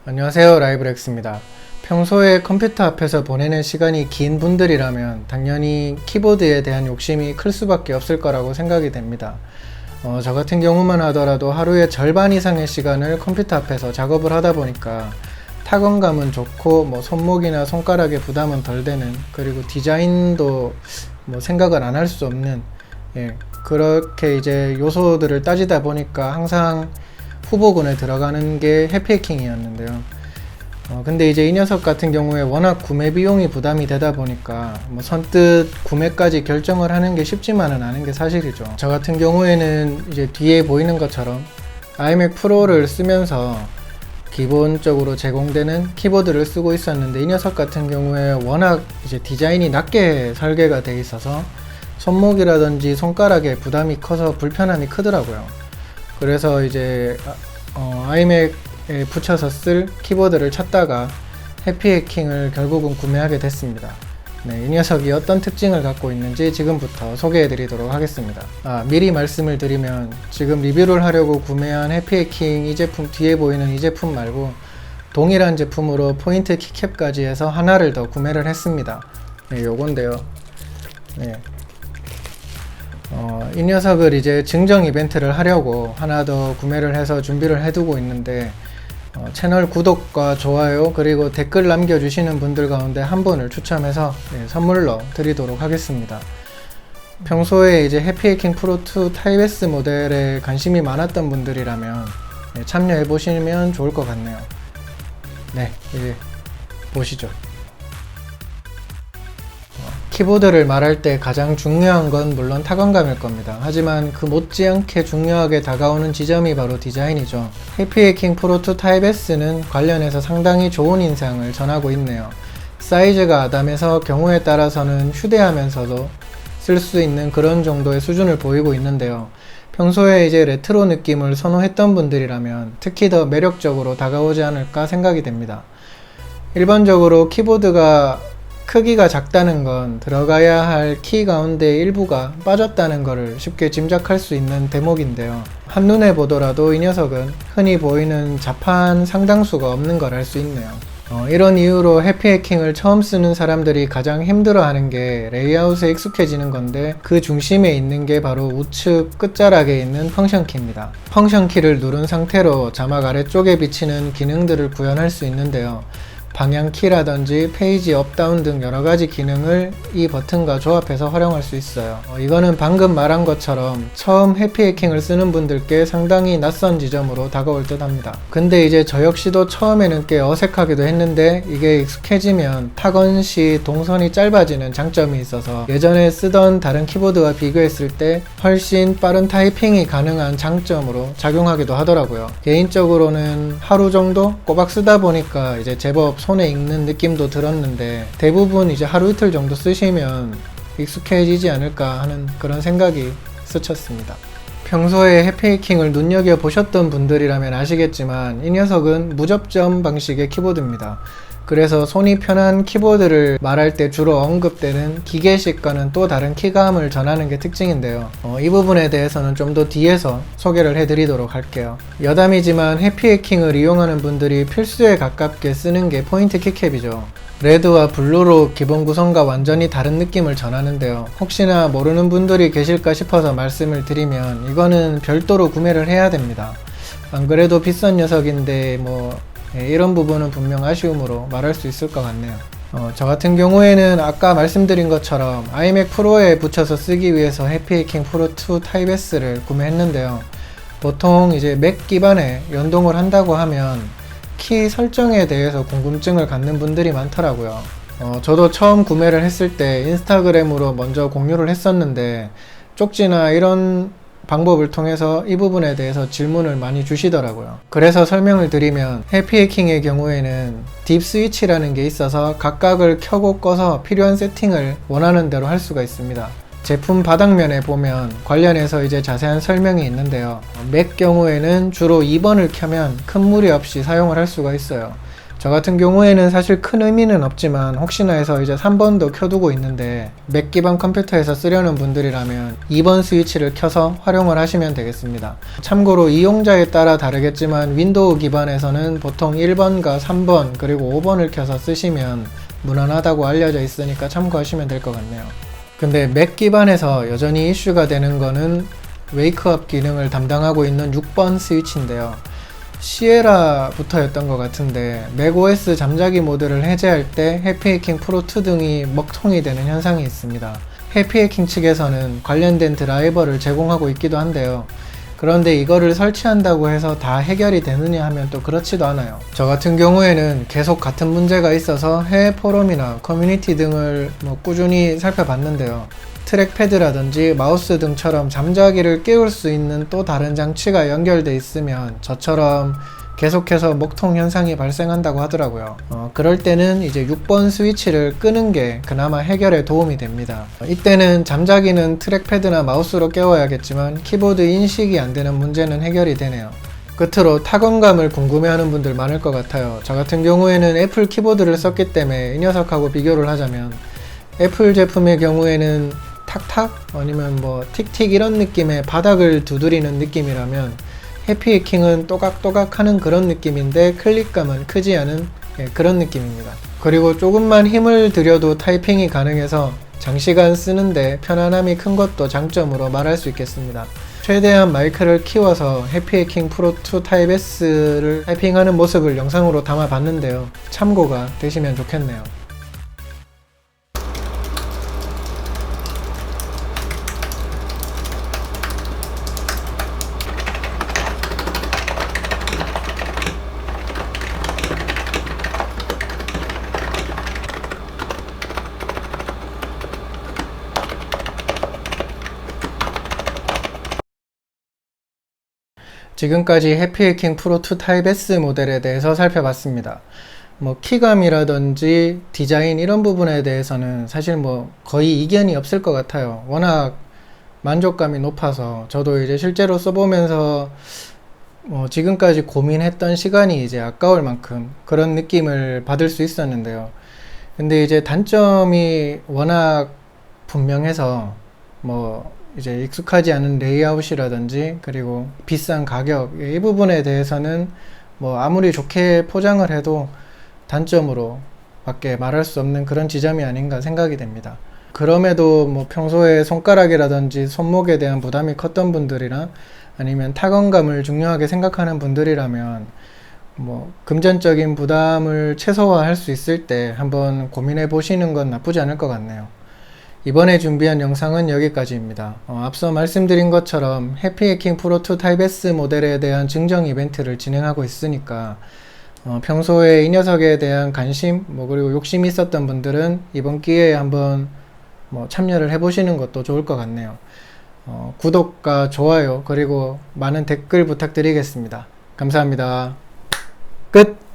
안녕하세요, 라이브렉스입니다. 평소에 컴퓨터 앞에서 보내는 시간이 긴 분들이라면 당연히 키보드에 대한 욕심이 클 수밖에 없을 거라고 생각이 됩니다. 저 같은 경우만 하더라도 하루의 절반 이상의 시간을 컴퓨터 앞에서 작업을 하다 보니까 타건감은 좋고 손목이나 손가락에 부담은 덜 되는, 그리고 디자인도 생각을 안 할 수 없는, 그렇게 이제 요소들을 따지다 보니까 항상 후보군에 들어가는 게 해피해킹이었는데요. 근데 이제 이 녀석 같은 경우에 워낙 구매 비용이 부담이 되다 보니까 선뜻 구매까지 결정을 하는 게 쉽지만은 않은 게 사실이죠. 저 같은 경우에는 이제 뒤에 보이는 것처럼 아이맥 프로를 쓰면서 기본적으로 제공되는 키보드를 쓰고 있었는데, 이 녀석 같은 경우에 워낙 이제 디자인이 낮게 설계가 되어 있어서 손목이라든지 손가락에 부담이 커서 불편함이 크더라고요. 그래서 이제 아이맥에 붙여서 쓸 키보드를 찾다가 해피해킹을 결국은 구매하게 됐습니다. 이 녀석이 어떤 특징을 갖고 있는지 지금부터 소개해 드리도록 하겠습니다. 미리 말씀을 드리면 지금 리뷰를 하려고 구매한 해피해킹 이 제품, 뒤에 보이는 이 제품 말고 동일한 제품으로 포인트 키캡까지 해서 하나를 더 구매를 했습니다. 요건데요. 이 녀석을 이제 증정 이벤트를 하려고 하나 더 구매를 해서 준비를 해두고 있는데, 채널 구독과 좋아요 그리고 댓글 남겨주시는 분들 가운데 한 분을 추첨해서 선물로 드리도록 하겠습니다. 평소에 이제 해피해킹 프로2 타입 S 모델에 관심이 많았던 분들이라면 참여해 보시면 좋을 것 같네요. 이제 보시죠. 키보드를 말할 때 가장 중요한 건 물론 타건감일 겁니다. 하지만 그 못지않게 중요하게 다가오는 지점이 바로 디자인이죠. 해피해킹 프로2 타입 S는 관련해서 상당히 좋은 인상을 전하고 있네요. 사이즈가 아담해서 경우에 따라서는 휴대하면서도 쓸 수 있는 그런 정도의 수준을 보이고 있는데요. 평소에 이제 레트로 느낌을 선호했던 분들이라면 특히 더 매력적으로 다가오지 않을까 생각이 됩니다. 일반적으로 키보드가 크기가 작다는 건 들어가야 할 키 가운데 일부가 빠졌다는 것을 쉽게 짐작할 수 있는 대목인데요. 한눈에 보더라도 이 녀석은 흔히 보이는 자판 상당수가 없는 걸 알 수 있네요. 이런 이유로 해피해킹을 처음 쓰는 사람들이 가장 힘들어하는 게 레이아웃에 익숙해지는 건데, 그 중심에 있는 게 바로 우측 끝자락에 있는 펑션 키입니다. 펑션 키를 누른 상태로 자막 아래쪽에 비치는 기능들을 구현할 수 있는데요. 방향키라든지 페이지 업다운 등 여러가지 기능을 이 버튼과 조합해서 활용할 수 있어요. 이거는 방금 말한 것처럼 처음 해피해킹을 쓰는 분들께 상당히 낯선 지점으로 다가올 듯 합니다. 근데 이제 저 역시도 처음에는 꽤 어색하기도 했는데, 이게 익숙해지면 타건 시 동선이 짧아지는 장점이 있어서 예전에 쓰던 다른 키보드와 비교했을 때 훨씬 빠른 타이핑이 가능한 장점으로 작용하기도 하더라고요. 개인적으로는 하루 정도 꼬박 쓰다 보니까 이제 제법 손에 익는 느낌도 들었는데, 대부분 이제 하루 이틀 정도 쓰시면 익숙해지지 않을까 하는 그런 생각이 스쳤습니다. 평소에 해피해킹을 눈여겨보셨던 분들이라면 아시겠지만 이 녀석은 무접점 방식의 키보드입니다. 그래서 손이 편한 키보드를 말할 때 주로 언급되는 기계식과는 또 다른 키감을 전하는 게 특징인데요. 이 부분에 대해서는 좀 더 뒤에서 소개를 해드리도록 할게요. 여담이지만 해피해킹을 이용하는 분들이 필수에 가깝게 쓰는 게 포인트 키캡이죠. 레드와 블루로 기본 구성과 완전히 다른 느낌을 전하는데요. 혹시나 모르는 분들이 계실까 싶어서 말씀을 드리면 이거는 별도로 구매를 해야 됩니다. 안 그래도 비싼 녀석인데 이런 부분은 분명 아쉬움으로 말할 수 있을 것 같네요. 저 같은 경우에는 아까 말씀드린 것처럼 아이맥 프로에 붙여서 쓰기 위해서 해피해킹 프로2 타입 S를 구매했는데요. 보통 이제 맥 기반에 연동을 한다고 하면 키 설정에 대해서 궁금증을 갖는 분들이 많더라고요. 저도 처음 구매를 했을 때 인스타그램으로 먼저 공유를 했었는데, 쪽지나 이런 방법을 통해서 이 부분에 대해서 질문을 많이 주시더라고요. 그래서 설명을 드리면, 해피해킹의 경우에는 딥 스위치라는 게 있어서 각각을 켜고 꺼서 필요한 세팅을 원하는 대로 할 수가 있습니다. 제품 바닥면에 보면 관련해서 이제 자세한 설명이 있는데요. 맥 경우에는 주로 2번을 켜면 큰 무리 없이 사용을 할 수가 있어요. 저 같은 경우에는 사실 큰 의미는 없지만 혹시나 해서 이제 3번도 켜두고 있는데 맥 기반 컴퓨터에서 쓰려는 분들이라면 2번 스위치를 켜서 활용을 하시면 되겠습니다. 참고로 이용자에 따라 다르겠지만 윈도우 기반에서는 보통 1번과 3번 그리고 5번을 켜서 쓰시면 무난하다고 알려져 있으니까 참고하시면 될 것 같네요. 근데 맥 기반에서 여전히 이슈가 되는 거는 웨이크업 기능을 담당하고 있는 6번 스위치인데요. 시에라부터였던 것 같은데 맥OS 잠자기 모드를 해제할 때 해피해킹 프로2 등이 먹통이 되는 현상이 있습니다. 해피해킹 측에서는 관련된 드라이버를 제공하고 있기도 한데요. 그런데 이거를 설치한다고 해서 다 해결이 되느냐 하면 또 그렇지도 않아요. 저 같은 경우에는 계속 같은 문제가 있어서 해외 포럼이나 커뮤니티 등을 꾸준히 살펴봤는데요. 트랙패드라든지 마우스 등처럼 잠자기를 깨울 수 있는 또 다른 장치가 연결돼 있으면 저처럼 계속해서 먹통 현상이 발생한다고 하더라고요. 그럴 때는 이제 6번 스위치를 끄는 게 그나마 해결에 도움이 됩니다. 이때는 잠자기는 트랙패드나 마우스로 깨워야겠지만 키보드 인식이 안 되는 문제는 해결이 되네요. 끝으로 타건감을 궁금해하는 분들 많을 것 같아요. 저 같은 경우에는 애플 키보드를 썼기 때문에 이 녀석하고 비교를 하자면 애플 제품의 경우에는 탁탁 아니면 틱틱 이런 느낌의 바닥을 두드리는 느낌이라면 해피해킹은 또각또각 하는 그런 느낌인데 클릭감은 크지 않은 그런 느낌입니다. 그리고 조금만 힘을 들여도 타이핑이 가능해서 장시간 쓰는데 편안함이 큰 것도 장점으로 말할 수 있겠습니다. 최대한 마이크를 키워서 해피해킹 프로2 타입 S를 타이핑하는 모습을 영상으로 담아 봤는데요. 참고가 되시면 좋겠네요. 지금까지 해피해킹 프로2 타입 S 모델에 대해서 살펴봤습니다. 키감이라든지 디자인 이런 부분에 대해서는 사실 거의 이견이 없을 것 같아요. 워낙 만족감이 높아서 저도 이제 실제로 써보면서 지금까지 고민했던 시간이 이제 아까울 만큼 그런 느낌을 받을 수 있었는데요. 근데 이제 단점이 워낙 분명해서 이제 익숙하지 않은 레이아웃이라든지 그리고 비싼 가격 이 부분에 대해서는 아무리 좋게 포장을 해도 단점으로 밖에 말할 수 없는 그런 지점이 아닌가 생각이 됩니다. 그럼에도 평소에 손가락이라든지 손목에 대한 부담이 컸던 분들이나 아니면 타건감을 중요하게 생각하는 분들이라면 금전적인 부담을 최소화할 수 있을 때 한번 고민해 보시는 건 나쁘지 않을 것 같네요. 이번에 준비한 영상은 여기까지입니다. 앞서 말씀드린 것처럼 해피해킹 프로2 타입 S 모델에 대한 증정 이벤트를 진행하고 있으니까 평소에 이 녀석에 대한 관심 그리고 욕심이 있었던 분들은 이번 기회에 한번 참여를 해보시는 것도 좋을 것 같네요. 구독과 좋아요 그리고 많은 댓글 부탁드리겠습니다. 감사합니다. 끝!